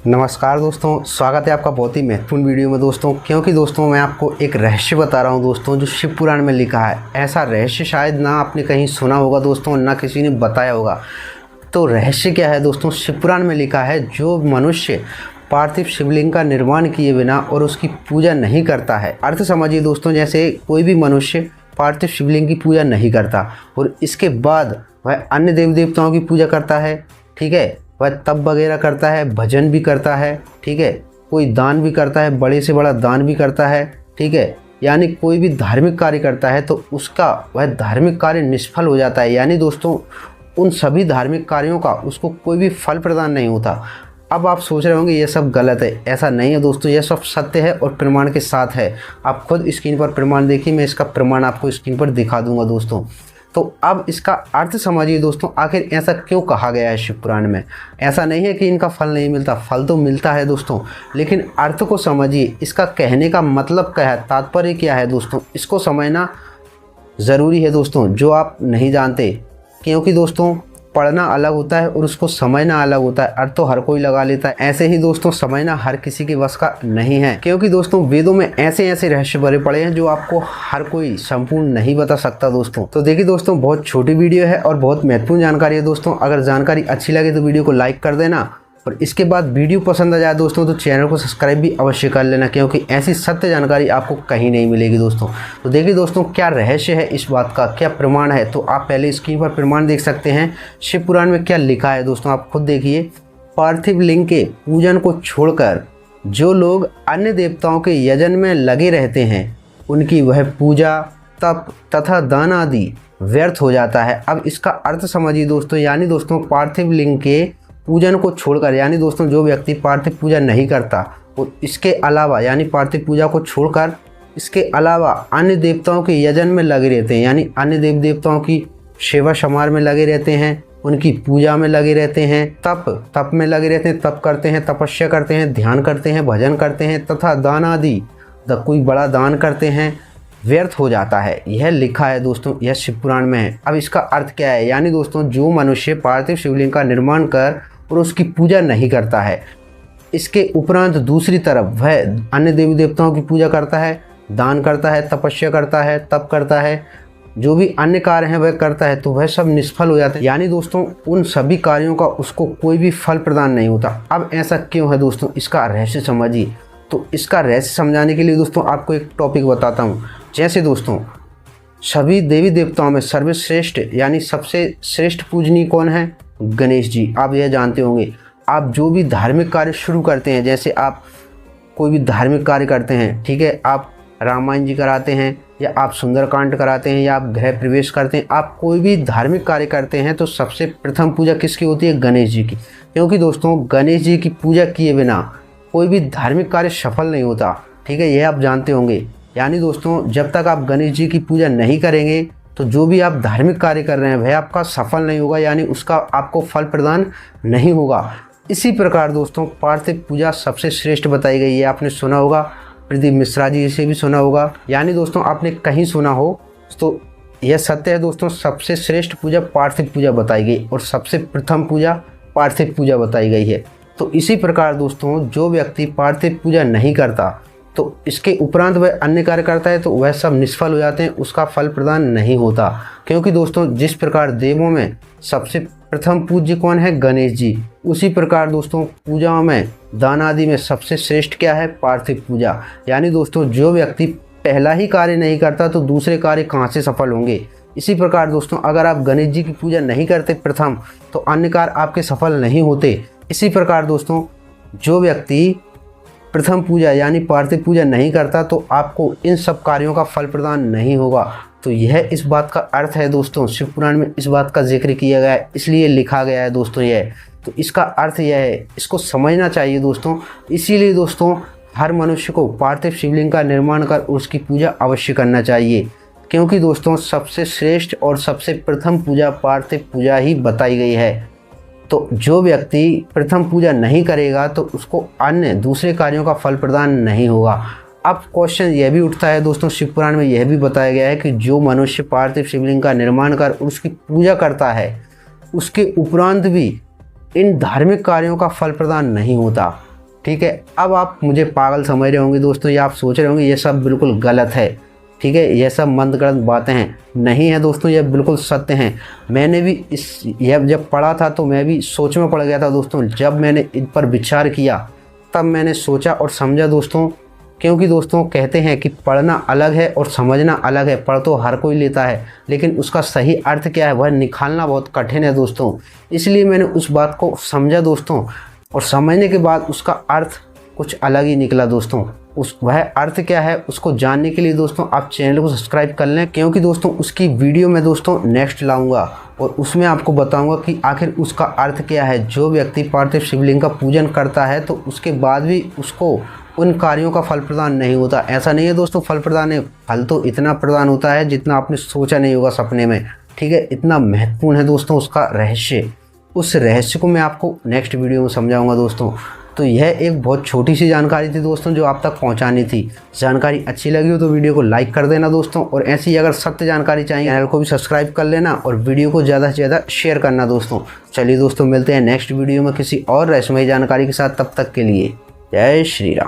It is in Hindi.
नमस्कार दोस्तों, स्वागत है आपका बहुत ही महत्वपूर्ण वीडियो में दोस्तों। क्योंकि दोस्तों मैं आपको एक रहस्य बता रहा हूं दोस्तों, जो शिव पुराण में लिखा है। ऐसा रहस्य शायद ना आपने कहीं सुना होगा दोस्तों, ना किसी ने बताया होगा। तो रहस्य क्या है दोस्तों? शिव पुराण में लिखा है, जो मनुष्य पार्थिव शिवलिंग का निर्माण किए बिना और उसकी पूजा नहीं करता है। अर्थ समझिए दोस्तों, जैसे कोई भी मनुष्य पार्थिव शिवलिंग की पूजा नहीं करता और इसके बाद वह अन्य देवी देवताओं की पूजा करता है, ठीक है, वह तप वगैरह करता है, भजन भी करता है, ठीक है, कोई दान भी करता है, बड़े से बड़ा दान भी करता है, ठीक है, यानी कोई भी धार्मिक कार्य करता है तो उसका वह धार्मिक कार्य निष्फल हो जाता है। यानी दोस्तों उन सभी धार्मिक कार्यों का उसको कोई भी फल प्रदान नहीं होता। अब आप सोच रहे होंगे ये सब गलत है। ऐसा नहीं है दोस्तों, यह सब सत्य है और प्रमाण के साथ है। आप खुद स्क्रीन पर प्रमाण देखिए, मैं इसका प्रमाण आपको स्क्रीन पर दिखा दूंगा दोस्तों। तो अब इसका अर्थ समझिए दोस्तों, आखिर ऐसा क्यों कहा गया है शिव पुराण में। ऐसा नहीं है कि इनका फल नहीं मिलता, फल तो मिलता है दोस्तों, लेकिन अर्थ को समझिए। इसका कहने का मतलब क्या है, तात्पर्य क्या है दोस्तों, इसको समझना ज़रूरी है दोस्तों, जो आप नहीं जानते। क्योंकि दोस्तों पढ़ना अलग होता है और उसको समझना अलग होता है। अर्थ तो हर कोई लगा लेता है, ऐसे ही दोस्तों समझना हर किसी के वश का नहीं है। क्योंकि दोस्तों वेदों में ऐसे ऐसे रहस्य भरे पड़े हैं जो आपको हर कोई संपूर्ण नहीं बता सकता दोस्तों। तो देखिए दोस्तों, बहुत छोटी वीडियो है और बहुत महत्वपूर्ण जानकारी है दोस्तों। अगर जानकारी अच्छी लगे तो वीडियो को लाइक कर देना, और इसके बाद वीडियो पसंद आ जाए दोस्तों तो चैनल को सब्सक्राइब भी अवश्य कर लेना, क्योंकि ऐसी सत्य जानकारी आपको कहीं नहीं मिलेगी दोस्तों। तो देखिए दोस्तों, क्या रहस्य है इस बात का, क्या प्रमाण है, तो आप पहले स्क्रीन पर प्रमाण देख सकते हैं। शिव पुराण में क्या लिखा है दोस्तों, आप खुद देखिए। पार्थिव लिंग के पूजन को छोड़कर जो लोग अन्य देवताओं के यजन में लगे रहते हैं, उनकी वह पूजा, तप तथा दान आदि व्यर्थ हो जाता है। अब इसका अर्थ समझिए दोस्तों, यानी दोस्तों पार्थिव लिंग के पूजन को छोड़कर, यानी दोस्तों जो व्यक्ति पार्थिव पूजा नहीं करता और इसके अलावा, यानी पार्थिव पूजा को छोड़कर इसके अलावा अन्य देवताओं के यजन में लगे रहते हैं, यानी अन्य देव देवताओं की सेवा समार में लगे रहते हैं, उनकी पूजा में लगे रहते हैं, तप में लगे रहते हैं, तप करते हैं, तपस्या करते हैं, ध्यान करते हैं, भजन करते हैं तथा दान आदि कोई बड़ा दान करते हैं, व्यर्थ हो जाता है। यह लिखा है दोस्तों, यह शिव पुराण में है। अब इसका अर्थ क्या है, यानी दोस्तों जो मनुष्य पार्थिव शिवलिंग का निर्माण कर और उसकी पूजा नहीं करता है, इसके उपरांत दूसरी तरफ वह अन्य देवी देवताओं की पूजा करता है, दान करता है, तपस्या करता है, तप करता है, जो भी अन्य कार्य हैं वह करता है, तो वह सब निष्फल हो जाते हैं। यानी दोस्तों उन सभी कार्यों का उसको कोई भी फल प्रदान नहीं होता। अब ऐसा क्यों है दोस्तों, इसका रहस्य समझिए। तो इसका रहस्य समझाने के लिए दोस्तों आपको एक टॉपिक बताता हूँ। जैसे दोस्तों सभी देवी देवताओं में सर्वश्रेष्ठ, यानी सबसे श्रेष्ठ पूजनीय कौन है? गणेश जी। आप यह जानते होंगे। आप जो भी धार्मिक कार्य शुरू करते हैं, जैसे आप कोई भी धार्मिक कार्य करते हैं, ठीक है, आप रामायण जी कराते हैं, या आप सुंदरकांड कराते हैं, या आप गृह प्रवेश करते हैं, आप कोई भी धार्मिक कार्य करते हैं तो सबसे प्रथम पूजा किसकी होती है? गणेश जी की। क्योंकि दोस्तों गणेश जी की पूजा किए बिना कोई भी धार्मिक कार्य सफल नहीं होता, ठीक है, यह आप जानते होंगे। यानी दोस्तों जब तक आप गणेश जी की पूजा नहीं करेंगे तो जो भी आप धार्मिक कार्य कर रहे हैं वह आपका सफल नहीं होगा, यानी उसका आपको फल प्रदान नहीं होगा। इसी प्रकार दोस्तों पार्थिव पूजा सबसे श्रेष्ठ बताई गई है। आपने सुना होगा, प्रदीप मिश्रा जी से भी सुना होगा, यानी दोस्तों आपने कहीं सुना हो तो यह सत्य है दोस्तों। सबसे श्रेष्ठ पूजा पार्थिव पूजा बताई गई और सबसे प्रथम पूजा पार्थिव पूजा बताई गई है। तो इसी प्रकार दोस्तों जो व्यक्ति पार्थिव पूजा नहीं करता तो इसके उपरांत वह अन्य कार्य करता है तो वह सब निष्फल हो जाते हैं, उसका फल प्रदान नहीं होता। क्योंकि दोस्तों जिस प्रकार देवों में सबसे प्रथम पूज्य कौन है? गणेश जी, उसी प्रकार दोस्तों पूजाओं में, दान आदि में सबसे श्रेष्ठ क्या है? पार्थिव पूजा। यानी दोस्तों जो व्यक्ति पहला ही कार्य नहीं करता तो दूसरे कार्य कहाँ से सफल होंगे। इसी प्रकार दोस्तों अगर आप गणेश जी की पूजा नहीं करते प्रथम, तो अन्य कार्य आपके सफल नहीं होते। इसी प्रकार दोस्तों जो व्यक्ति प्रथम पूजा यानी पार्थिव पूजा नहीं करता तो आपको इन सब कार्यों का फल प्रदान नहीं होगा। तो यह इस बात का अर्थ है दोस्तों, शिव पुराण में इस बात का जिक्र किया गया है, इसलिए लिखा गया है दोस्तों यह। तो इसका अर्थ यह है, इसको समझना चाहिए दोस्तों। इसीलिए दोस्तों हर मनुष्य को पार्थिव शिवलिंग का निर्माण कर उसकी पूजा अवश्य करना चाहिए। क्योंकि दोस्तों सबसे श्रेष्ठ और सबसे प्रथम पूजा पार्थिव पूजा ही बताई गई है। तो जो व्यक्ति प्रथम पूजा नहीं करेगा तो उसको अन्य दूसरे कार्यों का फल प्रदान नहीं होगा। अब क्वेश्चन यह भी उठता है दोस्तों, शिव पुराण में यह भी बताया गया है कि जो मनुष्य पार्थिव शिवलिंग का निर्माण कर उसकी पूजा करता है, उसके उपरांत भी इन धार्मिक कार्यों का फल प्रदान नहीं होता। ठीक है। अब आप मुझे पागल समझ रहे होंगे दोस्तों, या आप सोच रहे होंगे ये सब बिल्कुल गलत है, ठीक है, ये सब मंदगढ़ंत बातें हैं। नहीं है दोस्तों, ये बिल्कुल सत्य हैं। मैंने भी यह जब पढ़ा था तो मैं भी सोच में पड़ गया था दोस्तों। जब मैंने इन पर विचार किया तब मैंने सोचा और समझा दोस्तों, क्योंकि दोस्तों कहते हैं कि पढ़ना अलग है और समझना अलग है। पढ़ तो हर कोई लेता है, लेकिन उसका सही अर्थ क्या है वह निकालना बहुत कठिन है दोस्तों। इसलिए मैंने उस बात को समझा दोस्तों, और समझने के बाद उसका अर्थ कुछ अलग ही निकला दोस्तों। वह अर्थ क्या है उसको जानने के लिए दोस्तों आप चैनल को सब्सक्राइब कर लें, क्योंकि दोस्तों उसकी वीडियो मैं दोस्तों नेक्स्ट लाऊंगा और उसमें आपको बताऊंगा कि आखिर उसका अर्थ क्या है। जो व्यक्ति पार्थिव शिवलिंग का पूजन करता है तो उसके बाद भी उसको उन कार्यों का फल प्रदान नहीं होता। ऐसा नहीं है दोस्तों फल प्रदान है, फल तो इतना प्रदान होता है जितना आपने सोचा नहीं होगा सपने में, ठीक है। इतना महत्वपूर्ण है दोस्तों उसका रहस्य। उस रहस्य को मैं आपको नेक्स्ट वीडियो में समझाऊंगा दोस्तों। तो यह एक बहुत छोटी सी जानकारी थी दोस्तों जो आप तक पहुंचानी थी। जानकारी अच्छी लगी हो तो वीडियो को लाइक कर देना दोस्तों, और ऐसी ही अगर सत्य जानकारी चाहिए चैनल को भी सब्सक्राइब कर लेना और वीडियो को ज़्यादा से ज़्यादा शेयर करना दोस्तों। चलिए दोस्तों, मिलते हैं नेक्स्ट वीडियो में किसी और रहस्यमय जानकारी के साथ। तब तक के लिए जय श्री राम।